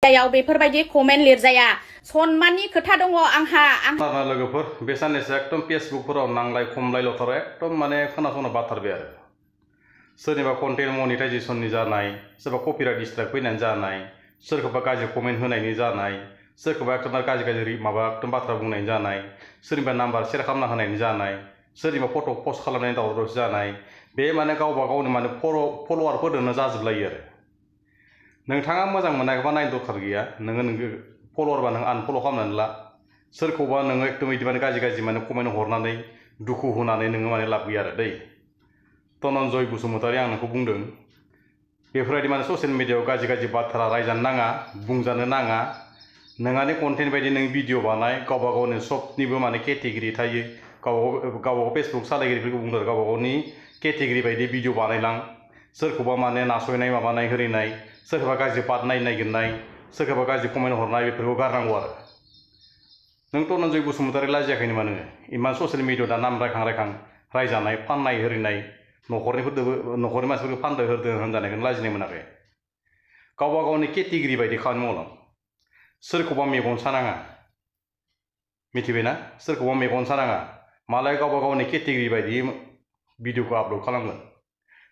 याव बेफोरबायदि कमेन्ट लिरजाया सनमाननि खोथा दङ आंहा लोगोफोर बे साननैसो एकदम फेसबुकफोराव नांलाय खमलाय लथार एकदम माने खोनासंनो बाथारबाय आरो सोरनिबा कन्टेन्ट मनिटाइजेसननि जानाय सोरबा कपिराइट स्ट्राइक फैनानै जानाय सोरखौबा गाज्रि कमेन्ट होनायनि जानाय सोरखौबा एकदम गाज्रि माबा एकदम बाथ्रा बुंनायनि जानाय सोरनिबा नाम्बार शेयार खालामना होनायनि जानाय सोरनिबा फट' पस्ट खालामनायनि दावराव दावसि जानाय बे माने गावबा गावनि माने फल'वारफोरजोंनो जाजोबलायो आरो नोंथाङा मोजां मोनाखैबा नायनो दरखार गैया नोङो फल'वारबा नों आनफल' खालामनानै ला सोरखौबा नोङो एकदम बिदि माने गाज्रि माने कमेन्ट हरनानै दुखु होनानै नोङो माने लाब गैया आरो दै धनन्जय बसुमतारी आं नोंखौ बुंदों बेफोरबायदि माने ससियेल मिडियायाव गाज्रि बाथ्रा रायजानो नाङा बुंजानो नाङा नोंहानि कन्टेन्ट बायदि नों भिडिअ बानाय गावबा गावनि सबनिबो माने केटेगरि थायो गावबा फेसबुक सालायगिरिफोरखौ बुंदों गावबा गावनि केटेगरि बायदि भिडिअ बानायलां सोरखौबा माने नासयनाय माबानाय होरिनाय सोरखौबा गाज्रि पार्ट नागिरनाय सोरखौबा गाज्रि कमेन्ट हरनाय बेफोरखौ गारनांगौ आरो नों धनन्जय बसुमतारी लाजियाखै नामा नोङो इमान ससियेल मिडियायाव दा नाम रायखां रायजानाय फाननाय होरिनाय न'खरनि मानसिफोरखौ फानदो होदो होनजानायखौनो लाजिनाय मोनाखै गावबा गावनि केटेगरि बायदि खामानि मावलां सोरखौबा मेगन सानाङा मिथिबायना सोरखौबा मेगन सानाङा मालाय गावबा गावनि केटेगरि बायदि भिडिअखौ आपल'ड खालामगोन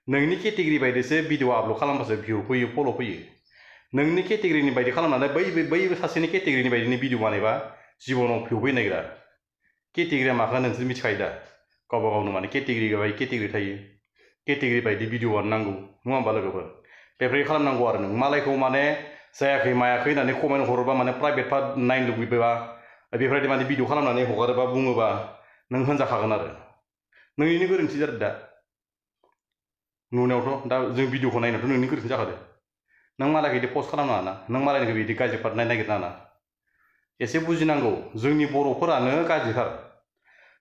नोंनि केटेगरि बायदिसो भिडिअ आपल'ड खालामबासो भिउ फैयो फल' फैयो नोंनि केटेगरिनि बायदि खालामनानै बै सासेनि केटेगरिनि बायदिनि भिडिअ बानायबा जिबनाव भिउ फैनो नागिरा केटेगरिया माखौ नोंसोर मिथिखायो दा गावबा गावनो माने केटेगरि बायदि केटेगरि थायो केटेगरि बायदि भिडिअ बानायनांगौ नङा होमबा लोगोफोर बेफोरबायदि खालामनांगौ आरो नों मालायखौ माने जायाखै मायाखै होननानै कमेन्ट हरोबा माने प्राइभेट पार्ट नायनो लुबैबा बेफोरबायदि माने भिडिअ खालामनानै हगारोबा बुङोबा नों होनजाखागोन आरो नोंनिनो गोरोन्थि जादों दा नुनायावथ' दा जों भिडिअखौ नायनायावथ' नोंनि गोरोन्थि जाखादों नों मालायखौ बिदि पस्ट खालामनो हाना नों मालायनिखौ बिदि गाज्रि पार्ट नागिरनो हाना एसे बुजिनांगौ जोंनि बर'फोरानो गाज्रिथार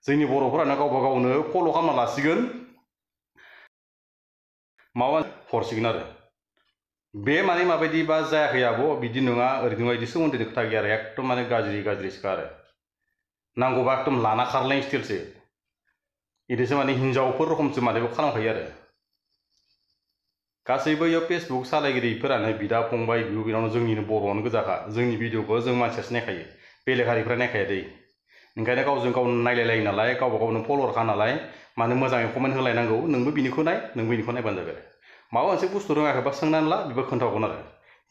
जोंनि बर'फोरानो गावबा गावनो फल' खालामना लासिगोन माबा हरसिगोन आरो बे माने माबायदि बा जायाखै आब' बिदि नङा ओरैनो बायदि सोमोन्दोनि खोथा गैया आरो एकदम माने गाज्रिसोखा आरो नांगौबा एकदम लाना खारलाय स्टिलसो बिदिसो माने हिनजावफोर रखमसो माने खालामखायो आरो गासैबो इयाव फेसबुक सालायगिरिफोरानो बिदा फंबाय बिब' बिनानाव जोंनिनो बर'आनो गोजाखा जोंनि भिडिअखौ जों मानसियासो नायखायो बेलेग हारिफ्रा नायखाया दै ओंखायनो गावजों गाव नायलायलायो नालाय गावबा गावनो फल'वारखा नालाय माने मोजाङै कमेन्ट होलायनांगौ नोंबो बिनिखौ नाय नोंबो बिनिखौ नायबानो जाबाय माबा मोनसे बुस्थु रोङाखैबा सोंनानै ला बेबो खोन्थाहरगोन आरो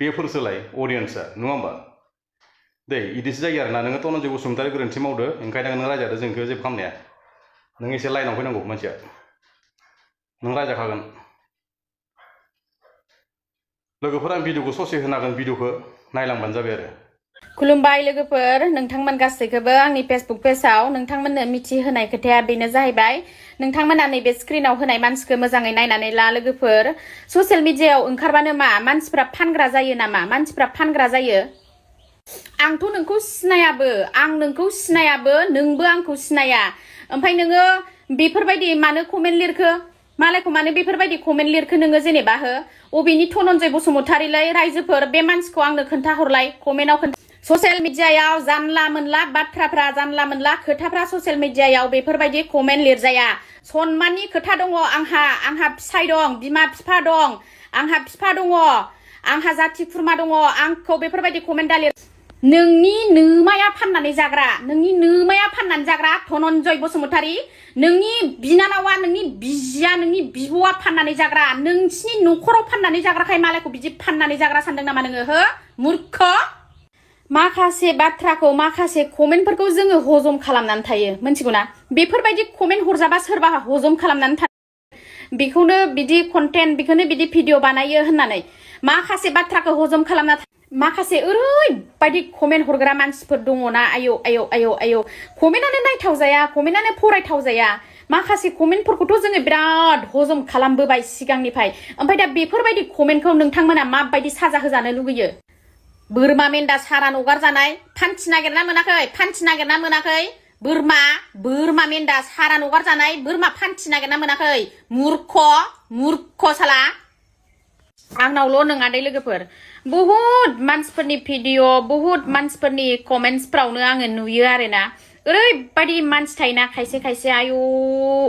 बेफोरसोलाय अडियेन्सआ नङा होमबा दे बिदिसो जायो आरोना नोङो धनन्जय बसुमतारी गोरोन्थि मावदो ओंखायनो नों रायजादो जोंखौ जेबो खालामनाया नों एसे लाइनाव फैनांगौ मानसिया नों रायजाखागोन लोगोफोर आं भिडिअखौ ससे होनागोन भिडिअखौ नायलांबानो जाबाय आरो खुलुमबाय लोगोफोर नोंथांमोन गासैखौबो आंनि फेसबुक पेजाव नोंथांमोननो मिथिहोनाय खोथाया बेनो जाहैबाय नोंथांमोना नैबे स्क्रिनाव होनाय मानसिखौ मोजाङै नायनानै ला लोगोफोर ससियेल मिडियायाव ओंखारबानो मा मानसिफ्रा फानग्रा जायो नामा मानसिफ्रा फानग्रा जायो आंथ' नोंखौ सिनायाबो आं नोंखौ सिनायाबो नोंबो आंखौ सिनाया ओमफ्राय नोङो बेफोरबायदि मानो कमेन्ट लिरखो मालायखौ मानो बेफोरबायदि कमेन्ट लिरखो नोङो जेनेबा हो अबेनि धनन्जय बसुमतारीलाय रायजोफोर बे मानसिखौ आंनो खोन्थाहरलाय कमेन्टआव ससियेल मिडियायाव जानला मोनला बाथ्राफ्रा जानला मोनला खोथाफ्रा ससियेल मिडियायाव बेफोरबायदि कमेन्ट लिरजाया सनमाननि खोथा दङ आंहा फिसाय दं बिमा बिफा दं आंहा बिफा दङ आंहा जाथि खुरमा दङ आंखौ बेफोरबायदि कमेन्ट दा लिर नोंनि नोमाया फाननानै जाग्रा धनन्जय बसुमतारी नोंनि बिनानावा नोंनि बिजिया नोंनि बिब'आ फाननानै जाग्रा नोंसिनि न'खराव फाननानै जाग्राखाय मालायखौ बिदि फाननानै जाग्रा सानदों नामा नोङो हो मूर्ख माखासे बाथ्राखौ माखासे कमेन्टफोरखौ जोङो हजम खालामनानै थायो मिथिगौना बेफोरबायदि कमेन्ट हरजाबा सोरबा हजम खालामनानै थायो बेखौनो बिदि कन्टेन्ट बेखौनो बिदि भिडिअ बानायो होननानै माखासे बाथ्राखौ हजम खालामना माखासे ओरैबायदि कमेन्ट हरग्रा मानसिफोर दङना आयौ कमेन्टआनो नायथाव जाया कमेन्टआनो फरायथाव जाया माखासे कमेन्टफोरखौथ' जोङो बिराद हजम खालामबोबाय सिगांनिफ्राय ओमफ्राय दा बेफोरबायदि कमेन्टखौ नोंथांमोना माबायदि साजा होजानो लुगैयो बोरमा मेन्दा सारान हगारजानाय फान्थि नागिरना मोनाखै बोरमा मेन्दा सारान हगारजानाय बोरमा फान्थि नागिरना मोनाखै मूर्ख साला आंनावल' नङा दे लोगोफोर बहुत मानसिफोरनि भिडिअ बहुत मानसिफोरनि कमेन्ट्सफ्रावनो आङो नुयो आरोना ओरैबायदि मानसि थायोना खायसे आयु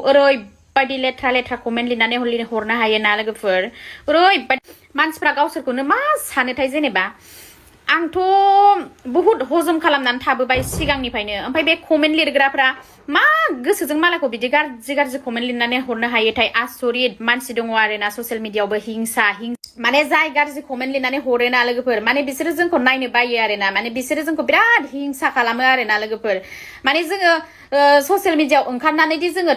ओरैबायदि लेथ्रा कमेन्ट लिरनानै हरनो हायो ना लोगोफोर ओरैबायदि मानसिफ्रा गावसोरखौनो मा सानोथाय जेनेबा आंथ' बहुत हजम खालामनानै थाबोबाय सिगांनिफ्रायनो ओमफ्राय बे कमेन्ट लिरग्राफ्रा मा गोसोजों मालायखौ बिदि गाज्रि कमेन्ट लिरनानै हरनो हायोथाय आसरित मानसि दङ आरोना ससियेल मिडियायावबो हिंसा माने जाय गाज्रि कमेन्ट लिरनानै हरोना लोगोफोर माने बिसोरो जोंखौ नायनो बायो आरोना माने बिसोरो जोंखौ बिराद हिंसा खालामो आरोना लोगोफोर माने जोङो ससियेल मिडियायाव ओंखारनानै दि जोङो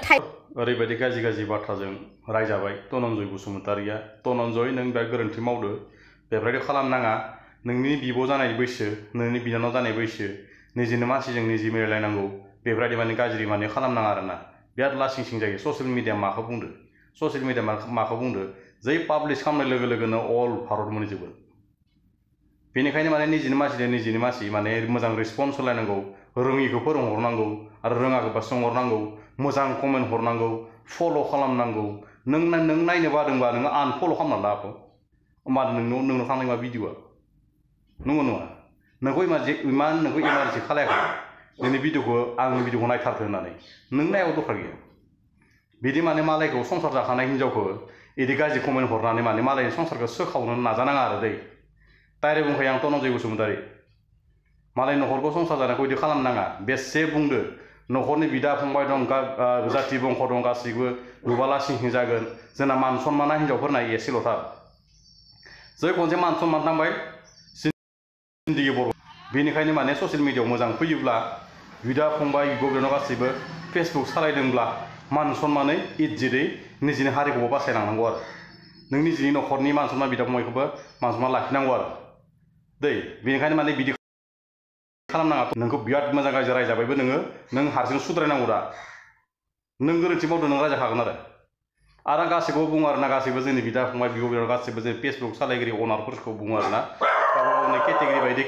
ओरैबायदि गाज्रि बाथ्राजों रायजाबाय धनन्जय बसुमतारिया धनन्जय नों बिराद गोरोन्थि मावदो बेफोरबायदि खालामनाङा नोंनि बिब' जानाय बैसो नोंनि बिनानाव जानाय बैसो निजेनो मानसिजों निजे मिलायलायनांगौ बेफोरबायदि माने गाज्रि माने खालामनाङा आरोना बिराद लासिं सिं जायो ससियेल मिडिया माखौ बुंदो ससियेल मिडिया माखौ बुंदो जै पाब्लिश खालामनाय लोगो लोगोनो अल भारत मोनजोबो बेनिखायनो माने निजेनि मानसि माने मोजां रेसपन्स होलायनांगौ रोङिखौ फोरोंहरनांगौ आरो रोङाखौबा सोंहरनांगौ मोजां कमेन्ट हरनांगौ फल' खालामनांगौ नों नायनो बादोंबा नोङो आनफल' खालामना लाखौ होमबा नोंनाव थांनाय मा भिडिअ'आ नंगौ नङा नोंखौ इमान नोंखौ इमारजेन्सि खालायाखै नोंनि भिडिअ'खौ आंनि भिडिअ'खौ नायथारथो होननानै नों नायाव दरखार गैया बिदि माने मालायखौ संसार जाखानाय हिनजावखौ इदि गाज्रि कमेन्ट हरनानै माने मालायनि संसारखौ सोखावनो नाजानाङा आरो दै डाइरेक्ट बुंखायो आं धनन्जय बसुमतारि मालायनि न'खरखौ संसार जानायखौ इदि खालामनाङा बेसे बुंदो न'खरनि बिदा फंबाय दं जाथि बंख दं गासैबो नुबाला सिं जागोन जोंना मान सन्माना हिनजावफोरना एसेल'थार जै खनसे मान सन्मान थांबाय जिन्दगि बर' बेनिखायनो माने ससियेल मिडियायाव मोजां फैयोब्ला बिदा फंबाय बिब' बिनानाव गासैबो फेसबुक सालायदोंब्ला मान सन्मानै इज्जतै निजिनि हारिखौबो बासायलांनांगौ आरो नों निजिनि न'खरनि मान सन्मान बिदा फंबायखौबो मान सन्मान लाखिनांगौ आरो दै बेनिखायनो माने बिदि खालामनाङा नोंखौ बिराद मोजां गाज्रि रायजाबायबो नों हारसिं सुद्रायनांगौ दा नों गोरोन्थि मावदों नों रायजाखागोन आरो आं गासैखौबो बुङो आरोना गासैबो जोंनि बिदा फंबाय बिब' बिनानाव गासैबो जों फेसबुक सालायगिरि अनारफोरखौ बुङो आरोना गावबा गावनि केटेगरि बायदि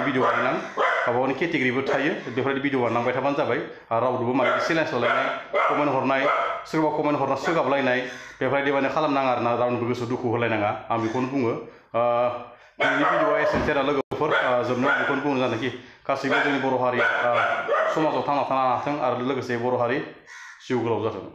भिडिअ बानायनां गावबा गावनि केटेगरिबो थायो बेफोरबायदि भिडिअ बानायलांबाय थाबानो जाबाय आरो रावजोंबो माने चेलेन्ज लालायनाय कमेन्ट हरनाय सोरबा कमेन्ट हरना सोगाबलायनाय बेफोरबायदि माने खालामनाङा आरोना रावनिबो गोसो दुखु होलायनाङा आं बेखौनो बुङो नोंनि भिडिअआ एसेनोसै लोगोफोर जोबनायाव बेखौनो बुंनो जानाखि गासैबो जोंनि बर' हारिया समाजाव थांना थानो हाथों आरो लोगोसे बर' हारि जिउ गोलाव जाथों